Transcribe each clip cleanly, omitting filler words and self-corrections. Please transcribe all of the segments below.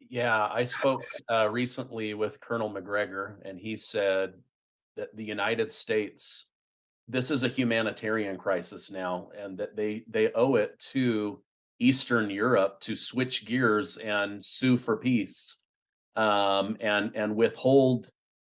Yeah, I spoke recently with Colonel McGregor, and he said that the United States, this is a humanitarian crisis now, and that they owe it to Eastern Europe to switch gears and sue for peace, and withhold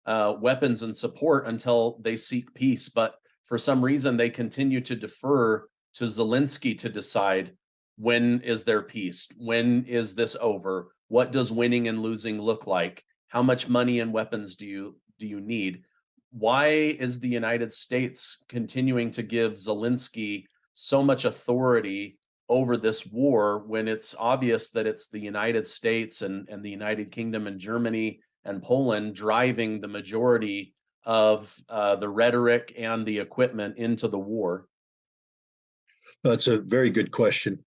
weapons and support until they seek peace. But for some reason, they continue to defer to Zelensky to decide when is there peace, when is this over, what does winning and losing look like, how much money and weapons do you need? Why is the United States continuing to give Zelensky so much authority over this war when it's obvious that it's the United States and the United Kingdom and Germany and Poland driving the majority of the rhetoric and the equipment into the war? That's a very good question.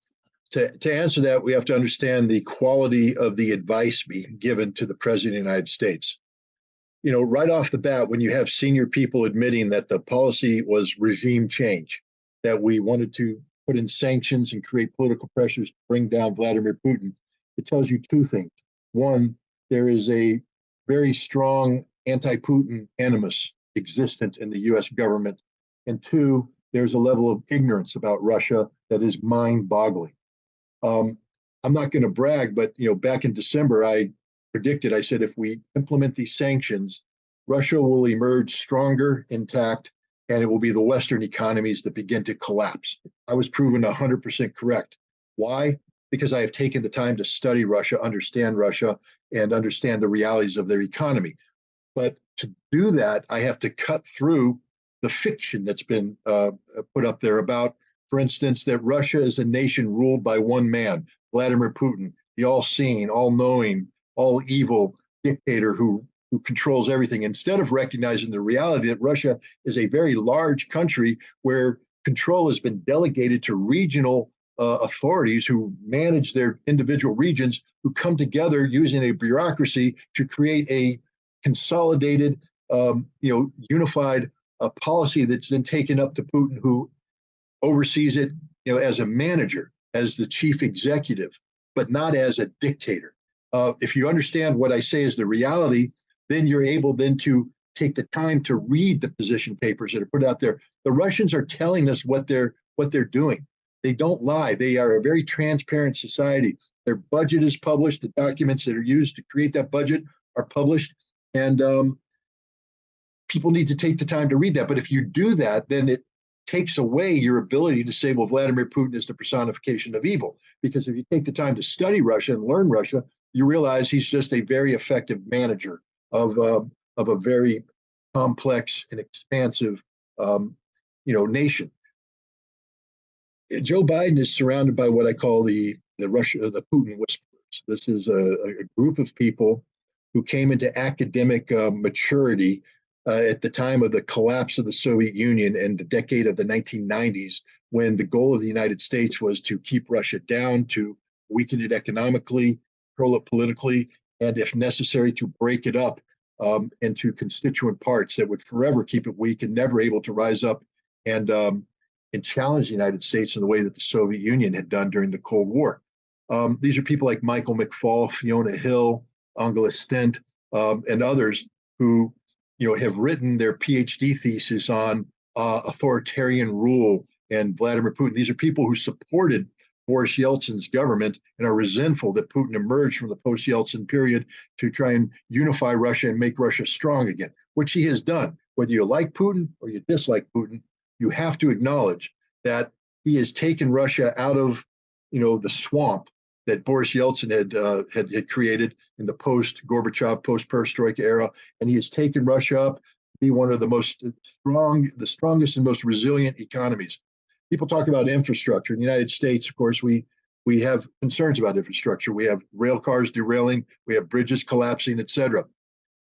To answer that, we have to understand the quality of the advice being given to the President of the United States. Right off the bat, when you have senior people admitting that the policy was regime change, that we wanted to put in sanctions and create political pressures to bring down Vladimir Putin, it tells you two things. One, there is a very strong anti Putin animus existent in the US government. And two, there's a level of ignorance about Russia that is mind boggling. Um, I'm not going to brag, but back in December, I predicted. I said, if we implement these sanctions, Russia will emerge stronger, intact, and it will be the Western economies that begin to collapse. I was proven 100% correct. Why? Because I have taken the time to study Russia, and understand the realities of their economy. But to do that, I have to cut through the fiction that's been put up there about, for instance, that Russia is a nation ruled by one man, Vladimir Putin, the all-seeing, all-knowing, all evil dictator who controls everything, instead of recognizing the reality that Russia is a very large country where control has been delegated to regional authorities who manage their individual regions, who come together using a bureaucracy to create a consolidated, unified policy that's then taken up to Putin, who oversees it, as a manager, as the chief executive, but not as a dictator. If you understand what I say is the reality, then you're able then to take the time to read the position papers that are put out there. The Russians are telling us what they're doing. They don't lie. They are a very transparent society. Their budget is published. The documents that are used to create that budget are published, and people need to take the time to read that. But if you do that, then it takes away your ability to say, well, Vladimir Putin is the personification of evil. Because if you take the time to study Russia and learn Russia, you realize he's just a very effective manager of a very complex and expansive, nation. Joe Biden is surrounded by what I call the Putin whisperers. This is a group of people who came into academic maturity at the time of the collapse of the Soviet Union and the decade of the 1990s, when the goal of the United States was to keep Russia down, to weaken it economically, control it politically, and if necessary, to break it up into constituent parts that would forever keep it weak and never able to rise up and challenge the United States in the way that the Soviet Union had done during the Cold War. These are people like Michael McFaul, Fiona Hill, Angela Stent, and others who have written their PhD thesis on authoritarian rule and Vladimir Putin. These are people who supported Boris Yeltsin's government and are resentful that Putin emerged from the post-Yeltsin period to try and unify Russia and make Russia strong again, which he has done. Whether you like Putin or you dislike Putin, you have to acknowledge that he has taken Russia out of, the swamp that Boris Yeltsin had created in the post-Gorbachev, post-Perestroika era, and he has taken Russia up to be one of the strongest and most resilient economies. People talk about infrastructure in the United States. Of course, we have concerns about infrastructure. We have rail cars derailing, we have bridges collapsing, et cetera.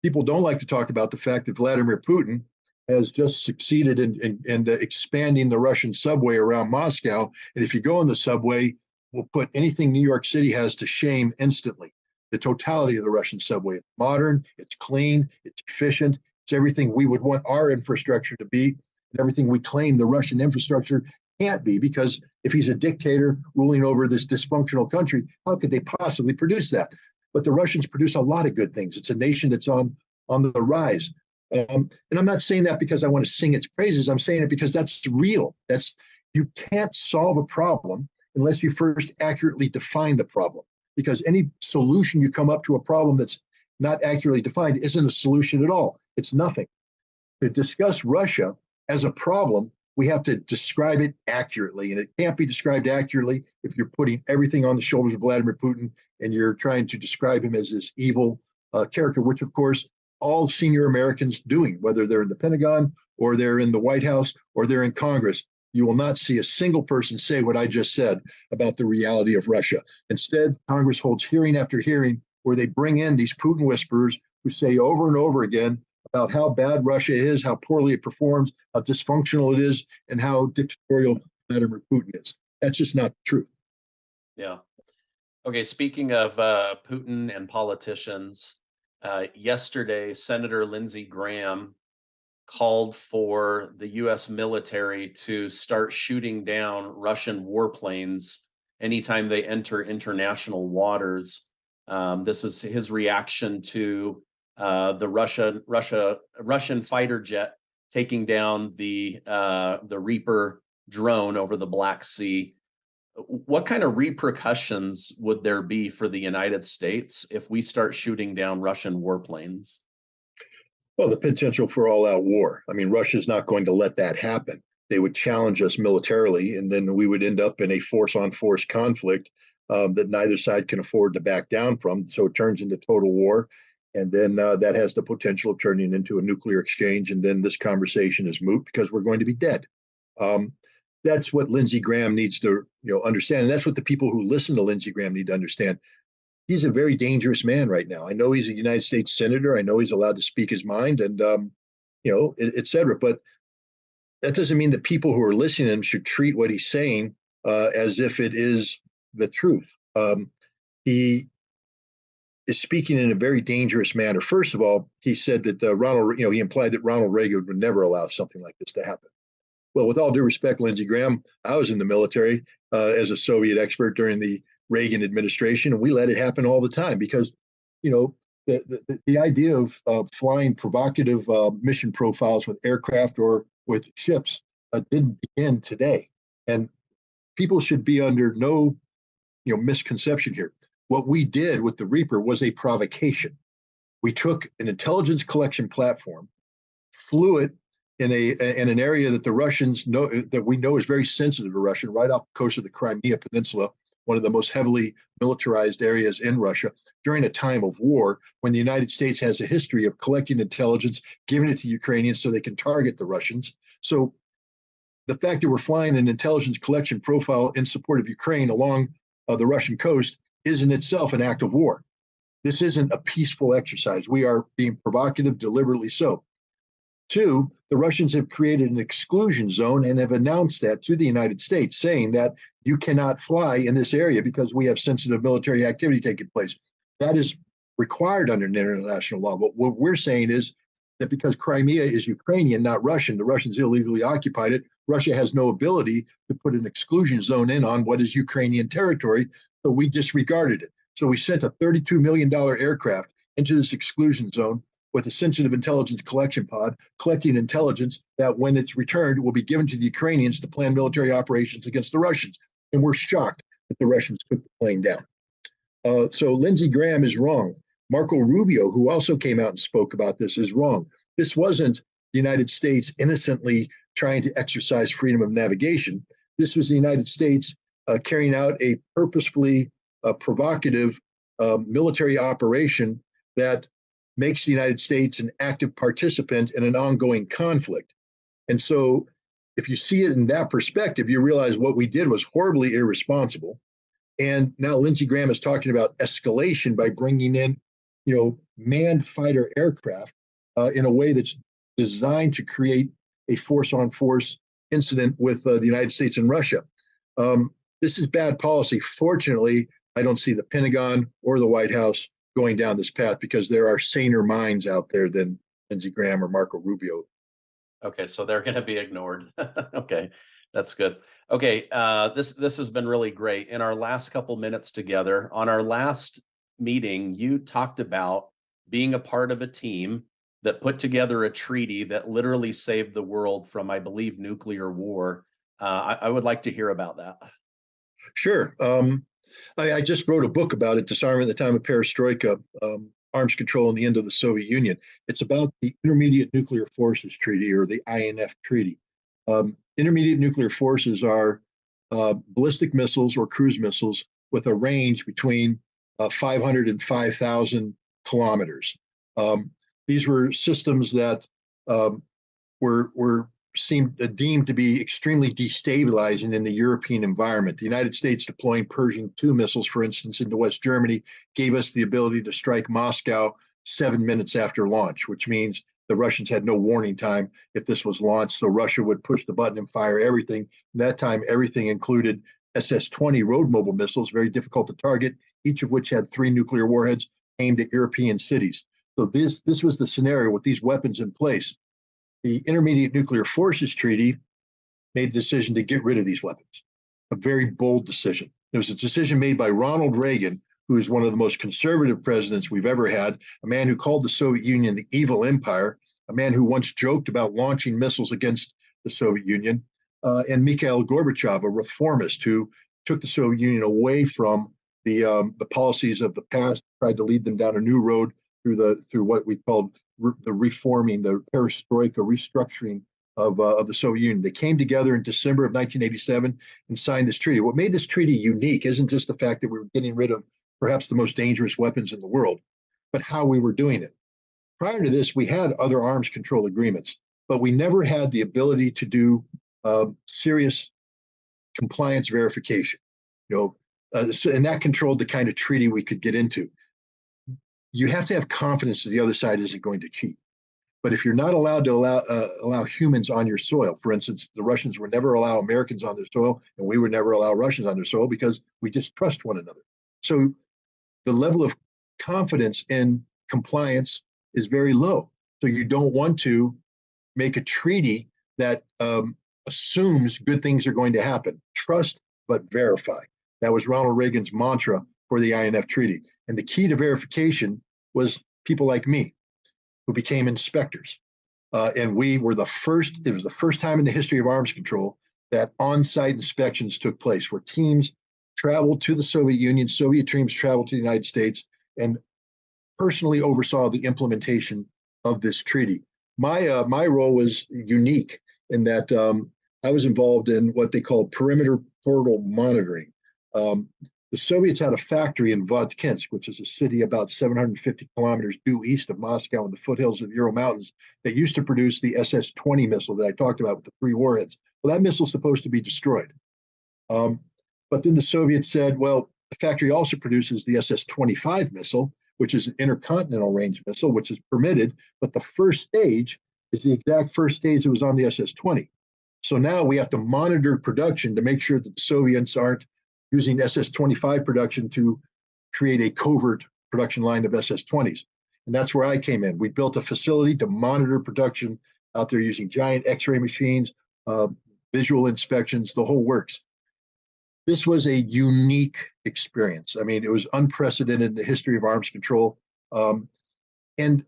People don't like to talk about the fact that Vladimir Putin has just succeeded in expanding the Russian subway around Moscow. And if you go in the subway, we'll put anything New York City has to shame instantly. The totality of the Russian subway. It's modern, it's clean, it's efficient, it's everything we would want our infrastructure to be, and everything we claim the Russian infrastructure can't be, because if he's a dictator ruling over this dysfunctional country, how could they possibly produce that? but the Russians produce a lot of good things. It's a nation that's on the rise. And I'm not saying that because I want to sing its praises. I'm saying it because that's real. That's You can't solve a problem unless you first accurately define the problem. Because any solution you come up to a problem that's not accurately defined isn't a solution at all. It's nothing. To discuss Russia as a problem, we have to describe it accurately. And it can't be described accurately if you're putting everything on the shoulders of Vladimir Putin and you're trying to describe him as this evil character, which, of course, all senior Americans doing, whether they're in the Pentagon or they're in the White House or they're in Congress. You will not see a single person say what I just said about the reality of Russia. Instead, Congress holds hearing after hearing where they bring in these Putin whisperers who say over and over again about how bad Russia is, how poorly it performs, how dysfunctional it is, and how dictatorial Vladimir Putin is. That's just not true. Yeah. Okay. Speaking of Putin and politicians, yesterday, Senator Lindsey Graham called for the U.S. military to start shooting down Russian warplanes anytime they enter international waters. This is his reaction to the Russian fighter jet taking down the Reaper drone over the Black Sea. What kind of repercussions would there be for the United States if we start shooting down Russian warplanes? Well, the potential for all out war. I mean, Russia's not going to let that happen. They would challenge us militarily, and then we would end up in a force on force conflict that neither side can afford to back down from. So it turns into total war. And then that has the potential of turning into a nuclear exchange. And then this conversation is moot because we're going to be dead. Um, that's what Lindsey Graham needs to understand. And that's what the people who listen to Lindsey Graham need to understand. He's a very dangerous man right now. I know he's a United States senator. I know he's allowed to speak his mind and, et cetera. But that doesn't mean that people who are listening to him should treat what he's saying as if it is the truth. He is speaking in a very dangerous manner. First of all, he said that he implied that Ronald Reagan would never allow something like this to happen. Well, with all due respect, Lindsey Graham, I was in the military as a Soviet expert during the Reagan administration, and we let it happen all the time because, the idea of flying provocative mission profiles with aircraft or with ships didn't begin today, and people should be under no misconception here. What we did with the Reaper was a provocation. We took an intelligence collection platform, flew it in an area that the Russians know that we know is very sensitive to Russia, right off the coast of the Crimea Peninsula, one of the most heavily militarized areas in Russia, during a time of war when the United States has a history of collecting intelligence, giving it to Ukrainians so they can target the Russians. So the fact that we're flying an intelligence collection profile in support of Ukraine along the Russian coast is in itself an act of war. This isn't a peaceful exercise. We are being provocative, deliberately so. Two, the Russians have created an exclusion zone and have announced that to the United States, saying that you cannot fly in this area because we have sensitive military activity taking place. That is required under international law. But what we're saying is that because Crimea is Ukrainian, not Russian, the Russians illegally occupied it. Russia has no ability to put an exclusion zone in on what is Ukrainian territory, so we disregarded it. So we sent a $32 million aircraft into this exclusion zone with a sensitive intelligence collection pod, collecting intelligence that when it's returned will be given to the Ukrainians to plan military operations against the Russians. And we're shocked that the Russians took the plane down. So Lindsey Graham is wrong. Marco Rubio, who also came out and spoke about this, is wrong. This wasn't the United States innocently trying to exercise freedom of navigation. This was the United States carrying out a purposefully provocative military operation that makes the United States an active participant in an ongoing conflict. And so if you see it in that perspective, you realize what we did was horribly irresponsible. And now Lindsey Graham is talking about escalation by bringing in, manned fighter aircraft in a way that's designed to create a force-on-force incident with the United States and Russia. This is bad policy. Fortunately, I don't see the Pentagon or the White House going down this path because there are saner minds out there than Lindsey Graham or Marco Rubio. Okay, so they're going to be ignored. Okay, that's good. Okay, this has been really great. In our last couple minutes together, on our last meeting, you talked about being a part of a team that put together a treaty that literally saved the world from, I believe, nuclear war. I would like to hear about that. Sure. I just wrote a book about it, Disarmament at the Time of Perestroika, Arms Control and the End of the Soviet Union. It's about the Intermediate Nuclear Forces Treaty, or the INF Treaty. Intermediate nuclear forces are ballistic missiles or cruise missiles with a range between 500 and 5,000 kilometers. Um, these were systems that um, were seemed deemed to be extremely destabilizing in the European environment. The United States deploying Pershing II missiles, for instance, into West Germany, gave us the ability to strike Moscow 7 minutes after launch, which means the Russians had no warning time if this was launched. So Russia would push the button and fire everything. And that time, everything included SS-20 road mobile missiles, very difficult to target, each of which had 3 nuclear warheads aimed at European cities. So this was the scenario with these weapons in place. The Intermediate Nuclear Forces Treaty made the decision to get rid of these weapons. A very bold decision. It was a decision made by Ronald Reagan, who is one of the most conservative presidents we've ever had, a man who called the Soviet Union the evil empire, a man who once joked about launching missiles against the Soviet Union, and Mikhail Gorbachev, a reformist who took the Soviet Union away from the policies of the past, tried to lead them down a new road through what we called the reforming, the perestroika, restructuring of the Soviet Union. They came together in December of 1987 and signed this treaty. What made this treaty unique isn't just the fact that we were getting rid of perhaps the most dangerous weapons in the world, but how we were doing it. Prior to this, we had other arms control agreements, but we never had the ability to do serious compliance verification. You know, and that controlled the kind of treaty we could get into. You have to have confidence that the other side isn't going to cheat. But if you're not allowed to allow humans on your soil, for instance, the Russians would never allow Americans on their soil, and we would never allow Russians on their soil because we distrust one another. So the level of confidence in compliance is very low. So you don't want to make a treaty that assumes good things are going to happen. Trust but verify. That was Ronald Reagan's mantra for the INF Treaty. And the key to verification was people like me, who became inspectors. And we were the first, it was the first time in the history of arms control that on-site inspections took place, where teams traveled to the Soviet Union, Soviet teams traveled to the United States, and personally oversaw the implementation of this treaty. My role was unique in that I was involved in what they called perimeter portal monitoring. Um, the Soviets had a factory in Vodkinsk, which is a city about 750 kilometers due east of Moscow in the foothills of the Ural Mountains, that used to produce the SS-20 missile that I talked about with the 3 warheads. Well, that missile's supposed to be destroyed. Um, but then the Soviets said, well, the factory also produces the SS-25 missile, which is an intercontinental range missile, which is permitted, but the first stage is the exact first stage that was on the SS-20. So now we have to monitor production to make sure that the Soviets aren't using SS-25 production to create a covert production line of SS-20s. And that's where I came in. We built a facility to monitor production out there using giant X-ray machines, visual inspections, the whole works. This was a unique experience. I mean, it was unprecedented in the history of arms control. And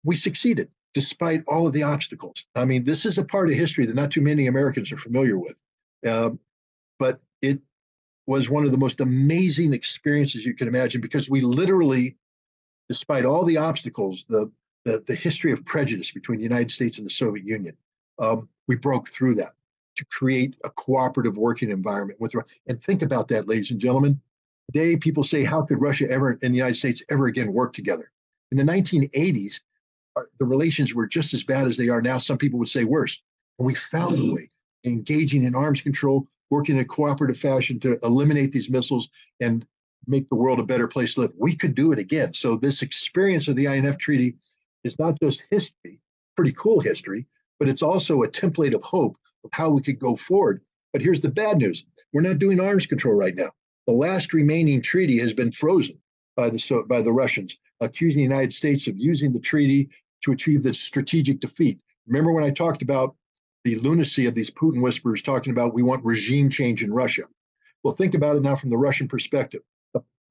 we succeeded despite all of the obstacles. I mean, this is a part of history that not too many Americans are familiar with. But it was one of the most amazing experiences you can imagine, because we literally, despite all the obstacles, the history of prejudice between the United States and the Soviet Union, we broke through that to create a cooperative working environment with. And think about that, ladies and gentlemen. Today, people say, how could Russia ever and the United States ever again work together? In the 1980s, the relations were just as bad as they are now. Some people would say worse. And we found a way, engaging in arms control, working in a cooperative fashion to eliminate these missiles and make the world a better place to live. We could do it again. So this experience of the INF Treaty is not just history, pretty cool history, but it's also a template of hope of how we could go forward. But here's the bad news. We're not doing arms control right now. The last remaining treaty has been frozen by the Russians, accusing the United States of using the treaty to achieve this strategic defeat. Remember when I talked about the lunacy of these Putin whisperers talking about we want regime change in Russia? Well, think about it now from the Russian perspective.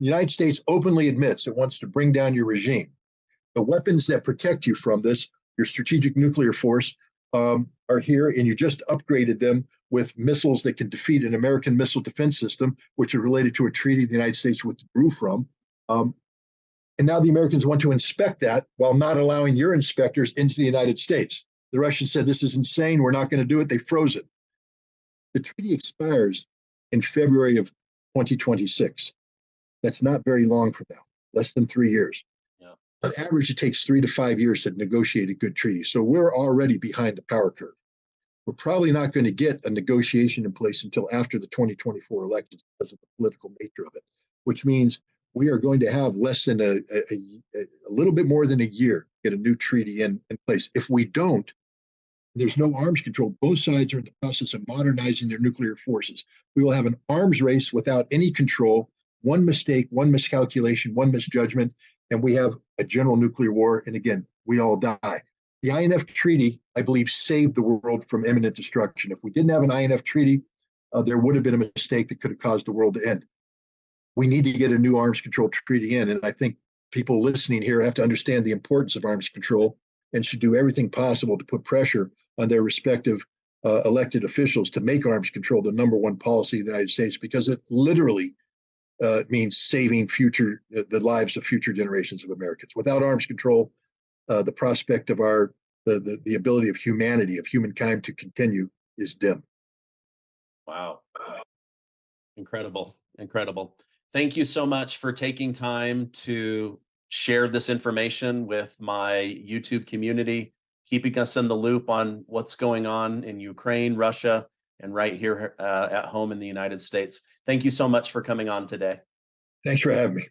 The United States openly admits it wants to bring down your regime. The weapons that protect you from this, your strategic nuclear force, are here, and you just upgraded them with missiles that can defeat an American missile defense system, which are related to a treaty the United States withdrew from. Um, and now the Americans want to inspect that while not allowing your inspectors into the United States. The Russians said, this is insane. We're not going to do it. They froze it. The treaty expires in February of 2026. That's not very long from now, less than 3 years. Yeah. On average, it takes 3 to 5 years to negotiate a good treaty. So we're already behind the power curve. We're probably not going to get a negotiation in place until after the 2024 elections because of the political nature of it, which means we are going to have less than a little bit more than a year to get a new treaty in place. If we don't, there's no arms control. Both sides are in the process of modernizing their nuclear forces. We will have an arms race without any control. One mistake, one miscalculation, one misjudgment, and we have a general nuclear war. And again, we all die. The INF Treaty, I believe, saved the world from imminent destruction. If we didn't have an INF Treaty, there would have been a mistake that could have caused the world to end. We need to get a new arms control treaty in. And I think people listening here have to understand the importance of arms control and should do everything possible to put pressure on their respective elected officials to make arms control the number one policy of the United States, because it literally means saving the lives of future generations of Americans. Without arms control, the prospect of the ability of humanity, of humankind to continue is dim. Wow. Incredible. Incredible. Thank you so much for taking time to share this information with my YouTube community, keeping us in the loop on what's going on in Ukraine, Russia, and right here at home in the United States. Thank you so much for coming on today. Thanks for having me.